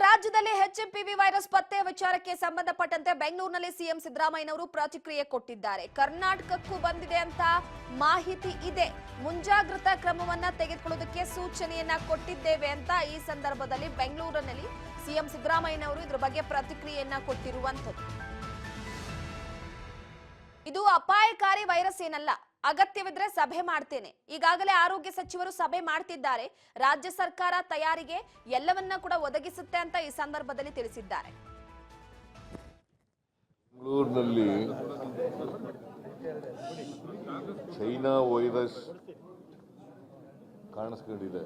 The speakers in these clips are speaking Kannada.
ರಾಜ್ಯದಲ್ಲಿ ಎಚ್ಎಂಪಿವಿ ವೈರಸ್ ಪತ್ತೆ ವಿಚಾರಕ್ಕೆ ಸಂಬಂಧಪಟ್ಟಂತೆ ಬೆಂಗಳೂರಿನಲ್ಲಿ ಸಿಎಂ ಸಿದ್ದರಾಮಯ್ಯನವರು ಪ್ರತಿಕ್ರಿಯೆ ಕೊಟ್ಟಿದ್ದಾರೆ. ಕರ್ನಾಟಕಕ್ಕೂ ಬಂದಿದೆ ಅಂತ ಮಾಹಿತಿ ಇದೆ, ಮುಂಜಾಗ್ರತಾ ಕ್ರಮವನ್ನ ತೆಗೆದುಕೊಳ್ಳುವುದಕ್ಕೆ ಸೂಚನೆಯನ್ನ ಕೊಟ್ಟಿದ್ದೇವೆ ಅಂತ ಈ ಸಂದರ್ಭದಲ್ಲಿ ಬೆಂಗಳೂರಿನಲ್ಲಿ ಸಿಎಂ ಸಿದ್ದರಾಮಯ್ಯನವರು ಇದರ ಬಗ್ಗೆ ಪ್ರತಿಕ್ರಿಯೆಯನ್ನ ಕೊಟ್ಟಿರುವಂತದ್ದು. ಇದು ಅಪಾಯಕಾರಿ ವೈರಸ್ ಏನಲ್ಲ, ಅಗತ್ಯವಿದ್ರೆ ಸಭೆ ಮಾಡ್ತೇನೆ. ಈಗಾಗಲೇ ಆರೋಗ್ಯ ಸಚಿವರು ಸಭೆ ಮಾಡ್ತಿದ್ದಾರೆ. ರಾಜ್ಯ ಸರ್ಕಾರ ತಯಾರಿಗೆ ಎಲ್ಲವನ್ನ ಕೂಡ ಒದಗಿಸುತ್ತೆ ಅಂತ ಈ ಸಂದರ್ಭದಲ್ಲಿ ತಿಳಿಸಿದ್ದಾರೆ. ಬೆಂಗಳೂರಿನಲ್ಲಿ ಚೈನಾ ವೈರಸ್ ಕಾಣಿಸ್ಕೊಂಡಿದೆ.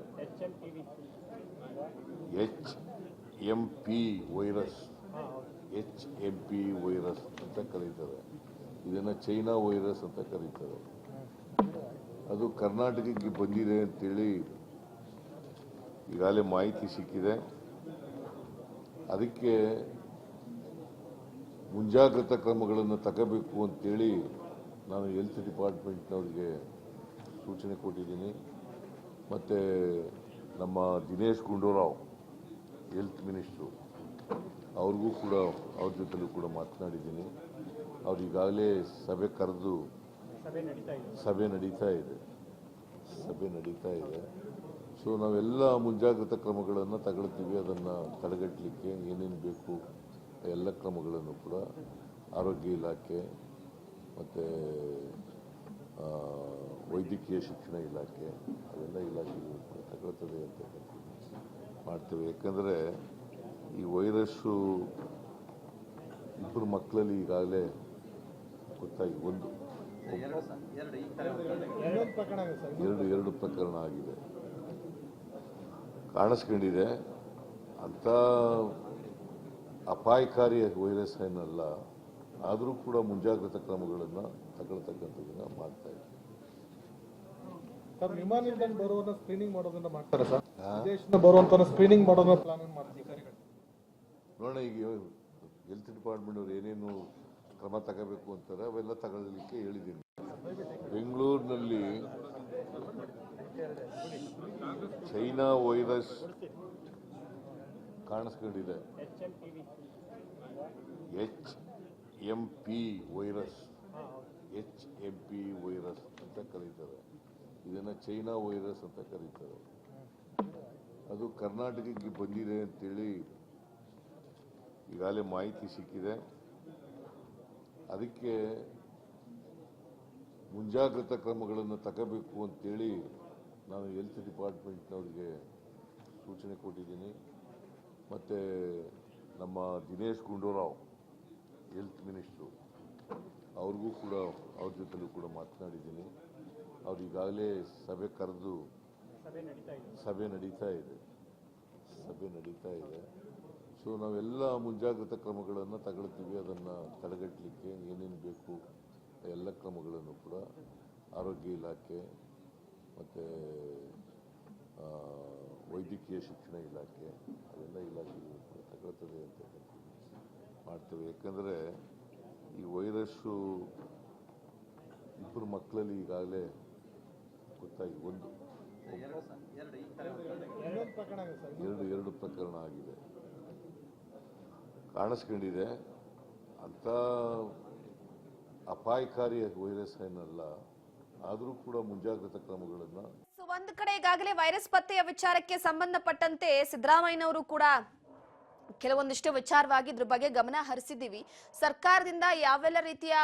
HMP ವೈರಸ್ ಅಂತ ಕರೀತಾರೆ. ಇದನ್ನ ಚೈನಾ ವೈರಸ್ ಅಂತ ಕರೀತಾರೆ. ಅದು ಕರ್ನಾಟಕಕ್ಕೆ ಬಂದಿದೆ ಅಂತೇಳಿ ಈಗಾಗಲೇ ಮಾಹಿತಿ ಸಿಕ್ಕಿದೆ. ಅದಕ್ಕೆ ಮುಂಜಾಗ್ರತಾ ಕ್ರಮಗಳನ್ನು ತಗೋಬೇಕು ಅಂತೇಳಿ ನಾನು ಹೆಲ್ತ್ ಡಿಪಾರ್ಟ್ಮೆಂಟ್ನವ್ರಿಗೆ ಸೂಚನೆ ಕೊಟ್ಟಿದ್ದೀನಿ. ಮತ್ತು ನಮ್ಮ ದಿನೇಶ್ ಗುಂಡೂರಾವ್ ಹೆಲ್ತ್ ಮಿನಿಸ್ಟ್ರು ಅವ್ರಿಗೂ ಕೂಡ ಅವ್ರ ಜೊತೆಲೂ ಕೂಡ ಮಾತನಾಡಿದ್ದೀನಿ. ಅವ್ರು ಈಗಾಗಲೇ ಸಭೆ ಕರೆದು ಸಭೆ ನಡೀತಾ ಇದೆ. ಸೊ ನಾವೆಲ್ಲ ಮುಂಜಾಗ್ರತಾ ಕ್ರಮಗಳನ್ನು ತಗೊಳ್ತೀವಿ. ಅದನ್ನು ತಡೆಗಟ್ಟಲಿಕ್ಕೆ ಏನೇನು ಬೇಕು ಎಲ್ಲ ಕ್ರಮಗಳನ್ನು ಕೂಡ ಆರೋಗ್ಯ ಇಲಾಖೆ ಮತ್ತು ವೈದ್ಯಕೀಯ ಶಿಕ್ಷಣ ಇಲಾಖೆ ಅವೆಲ್ಲ ಇಲಾಖೆಗಳು ಕೂಡ ತಗೊಳ್ತದೆ ಅಂತ ಮಾಡ್ತೇವೆ. ಯಾಕಂದರೆ ಈ ವೈರಸ್ಸು ಇಬ್ಬರು ಮಕ್ಕಳಲ್ಲಿ ಈಗಾಗಲೇ ಗೊತ್ತಾಗಿ ಎರಡು ಪ್ರಕರಣ ಆಗಿದೆ, ಕಾಣಿಸ್ಕೊಂಡಿದೆ. ಅಂತ ಅಪಾಯಕಾರಿ ವೈರಸ್ ಏನಲ್ಲ, ಆದರೂ ಕೂಡ ಮುಂಜಾಗ್ರತಾ ಕ್ರಮಗಳನ್ನು ತಗೊಳ್ತಕ್ಕಂಥದ್ದನ್ನ ಮಾಡ್ತಾ ಇದ್ದೀವಿ. ವಿಮಾನ ನಿಲ್ದಾಣ ಬರುವನ್ನ ಸ್ಕ್ರೀನಿಂಗ್ ಮಾಡೋದನ್ನ ಮಾಡ್ತಾರೆ ಸರ್. ವಿದೇಶದಿಂದ ಬರುವಂತ ಸ್ಕ್ರೀನಿಂಗ್ ಮಾಡೋದನ್ನ ಪ್ಲಾನ್ ಮಾಡ್ತಾರೆ. ನೋಡೋಣ, ಈಗ ಹೆಲ್ತ್ ಡಿಪಾರ್ಟ್ಮೆಂಟ್ ಅವ್ರು ಏನೇನು ಕ್ರಮ ತಗೋಬೇಕು ಅಂತಾರೆ ಅವೆಲ್ಲ ತಗೊಳ್ಳಿಕ್ಕೆ ಹೇಳಿದ್ದೀನಿ. ಬೆಂಗಳೂರಿನಲ್ಲಿ ಚೈನಾ ವೈರಸ್ ಕಾಣಿಸ್ಕೊಂಡಿದೆ. HMP ವೈರಸ್ ಅಂತ ಕರೀತಾರೆ. ಇದನ್ನ ಚೈನಾ ವೈರಸ್ ಅಂತ ಕರೀತಾರೆ. ಅದು ಕರ್ನಾಟಕಕ್ಕೆ ಬಂದಿದೆ ಅಂತೇಳಿ ಈಗಾಗಲೇ ಮಾಹಿತಿ ಸಿಕ್ಕಿದೆ. ಅದಕ್ಕೆ ಮುಂಜಾಗ್ರತಾ ಕ್ರಮಗಳನ್ನು ತಗೋಬೇಕು ಅಂತೇಳಿ ನಾನು ಹೆಲ್ತ್ ಡಿಪಾರ್ಟ್ಮೆಂಟ್ನವ್ರಿಗೆ ಸೂಚನೆ ಕೊಟ್ಟಿದ್ದೀನಿ. ಮತ್ತು ನಮ್ಮ ದಿನೇಶ್ ಗುಂಡೂರಾವ್ ಹೆಲ್ತ್ ಮಿನಿಸ್ಟ್ರು ಅವ್ರಿಗೂ ಕೂಡ ಅವ್ರ ಜೊತೆಲೂ ಕೂಡ ಮಾತನಾಡಿದ್ದೀನಿ. ಅವ್ರು ಈಗಾಗಲೇ ಸಭೆ ಕರೆದು ಸಭೆ ನಡೀತಾ ಇದೆ. ಸೊ ನಾವೆಲ್ಲ ಮುಂಜಾಗ್ರತಾ ಕ್ರಮಗಳನ್ನು ತಗೊಳ್ತೀವಿ. ಅದನ್ನು ತಡೆಗಟ್ಟಲಿಕ್ಕೆ ಏನೇನು ಬೇಕು ಎಲ್ಲ ಕ್ರಮಗಳನ್ನು ಕೂಡ ಆರೋಗ್ಯ ಇಲಾಖೆ ಮತ್ತು ವೈದ್ಯಕೀಯ ಶಿಕ್ಷಣ ಇಲಾಖೆ ಅವೆಲ್ಲ ಇಲಾಖೆಗಳು ಕೂಡ ತಗೊಳ್ತದೆ ಅಂತ ಮಾಡ್ತೇವೆ. ಯಾಕಂದರೆ ಈ ವೈರಸ್ಸು ಇಬ್ಬರು ಮಕ್ಕಳಲ್ಲಿ ಈಗಾಗಲೇ ಗೊತ್ತಾಗಿ ಎರಡು ಪ್ರಕರಣ ಆಗಿದೆ, ಕಾಣಿಸ್ಕೊಂಡಿದೆ. ಅಂತ ಅಪಾಯಕಾರಿ ವೈರಸ್ ಏನಲ್ಲ, ಆದರೂ ಕೂಡ ಮುಂಜಾಗ್ರತಾ ಕ್ರಮಗಳನ್ನು. ಒಂದು ಕಡೆ ಈಗಾಗಲೇ ವೈರಸ್ ಪತ್ತೆಯ ವಿಚಾರಕ್ಕೆ ಸಂಬಂಧಪಟ್ಟಂತೆ ಸಿದ್ದರಾಮಯ್ಯನವರು ಕೂಡ ಕೆಲವೊಂದಿಷ್ಟು ವಿಚಾರವಾಗಿ ಇದ್ರ ಬಗ್ಗೆ ಗಮನ ಹರಿಸಿದ್ದೀವಿ. ಸರ್ಕಾರದಿಂದ ಯಾವೆಲ್ಲ ರೀತಿಯ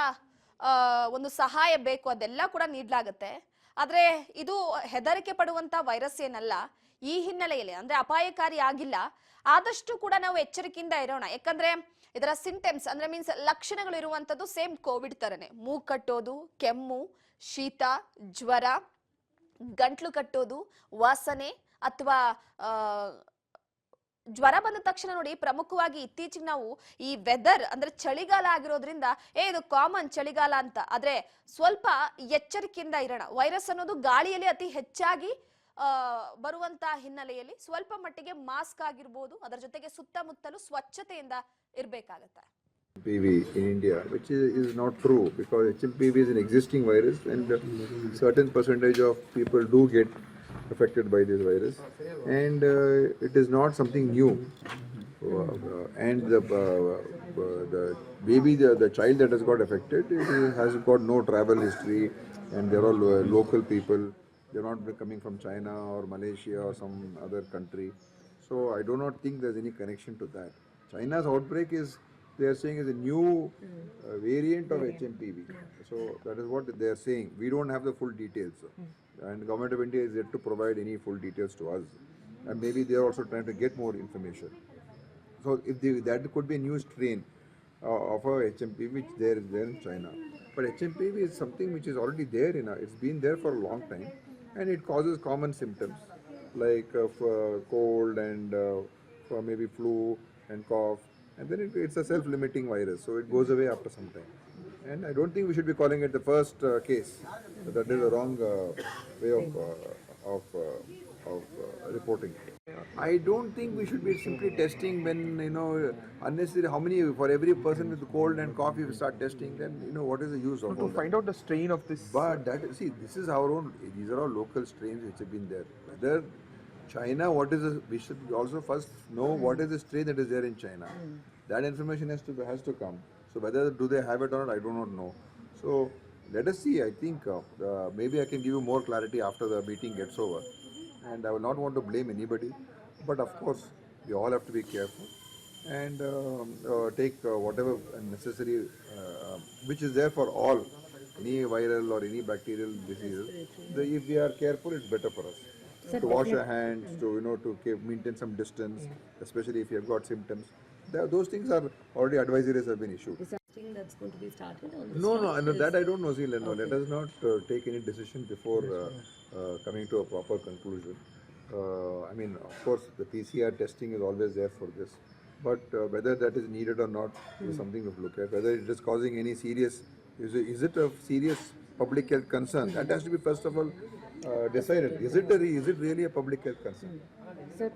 ಒಂದು ಸಹಾಯ ಬೇಕು ಅದೆಲ್ಲ ಕೂಡ ನೀಡಲಾಗುತ್ತೆ. ಆದ್ರೆ ಇದು ಹೆದರಿಕೆ ಪಡುವಂತ ವೈರಸ್ ಏನಲ್ಲ. ಈ ಹಿನ್ನೆಲೆಯಲ್ಲಿ ಅಂದ್ರೆ ಅಪಾಯಕಾರಿ ಆಗಿಲ್ಲ, ಆದಷ್ಟು ಕೂಡ ನಾವು ಎಚ್ಚರಿಕೆಯಿಂದ ಇರೋಣ. ಯಾಕಂದ್ರೆ ಇದರ ಸಿಂಟಮ್ಸ್ ಅಂದ್ರೆ ಮೀನ್ಸ್ ಲಕ್ಷಣಗಳು ಇರುವಂತದ್ದು ಸೇಮ್ ಕೋವಿಡ್ ತರನೇ. ಮೂಗು ಕಟ್ಟೋದು, ಕೆಮ್ಮು, ಶೀತ, ಜ್ವರ, ಗಂಟ್ಲು ಕಟ್ಟೋದು, ವಾಸನೆ ಅಥವಾ ಜ್ವರ ಬಂದ ತಕ್ಷಣ ನೋಡಿ, ಪ್ರಮುಖವಾಗಿ ಇತ್ತೀಚೆಗೆ ನಾವು ಈ ವೆದರ್ ಅಂದ್ರೆ ಚಳಿಗಾಲ ಆಗಿರೋದ್ರಿಂದ ಇದು ಕಾಮನ್ ಚಳಿಗಾಲ ಅಂತ, ಆದ್ರೆ ಸ್ವಲ್ಪ ಎಚ್ಚರಿಕೆಯಿಂದ ಇರೋಣ. ವೈರಸ್ ಅನ್ನೋದು ಗಾಳಿಯಲ್ಲಿ ಅತಿ ಹೆಚ್ಚಾಗಿ ಬರುವಂತ ಹಿನ್ನೆಲೆಯಲ್ಲಿ ಸ್ವಲ್ಪ ಮಟ್ಟಿಗೆ ಮಾಸ್ಕ್ ಆಗಿರಬಹುದು, ಅದರ ಜೊತೆಗೆ ಸುತ್ತಮುತ್ತಲು ಸ್ವಚ್ಛತೆಯಿಂದ ಇರಬೇಕಾಗುತ್ತೆ. HMPV in India, which is not true, because HMPV is an existing virus and certain percentage of people do get affected by this virus, and it is not something new. and the baby, the child that has got affected, it has got no travel history, and they're all local people. They're not coming from China or Malaysia or some other country. So I do not think there's any connection to that. China's outbreak is, they are saying, is a new variant of HMPV. So that is what they are saying. We don't have the full details, and Government of India is yet to provide any full details to us. And maybe they are also trying to get more information. So if that could be a new strain of a HMPV which there is there in China. But HMPV is something which is already there it's been there for a long time, and it causes common symptoms like cold and maybe flu and cough, and then it's a self-limiting virus, so it goes away after some time. And I don't think we should be calling it the first case. That is the wrong way of reporting. I don't think we should be simply testing when, unnecessary. How many, for every person with cold and cough, if you start testing, then, what is the use of all To that? find out the strain of this. But this is our own, these are all local strains which have been there. Whether China, we should also first know what is the strain that is there in China. That information has to come. So whether do they have it or not, I do not know. So let us see. I think maybe I can give you more clarity after the meeting gets over. And I will not want to blame anybody. But of course, we all have to be careful and take whatever necessary, which is there for all, any viral or any bacterial diseases. If we are careful, it's better for us. To wash our hands, to maintain some distance, especially if you have got symptoms. Those things are already advisories have been issued. Is that something that's going to be started on this? No, that I don't know, Zealand. No, let us not take any decision before coming to a proper conclusion. I mean, of course, the PCR testing is always there for this. But whether that is needed or not is something to look at. Whether it is causing any serious, is it a serious public health concern? That has to be first of all decided. Is it really a public health concern? Sir,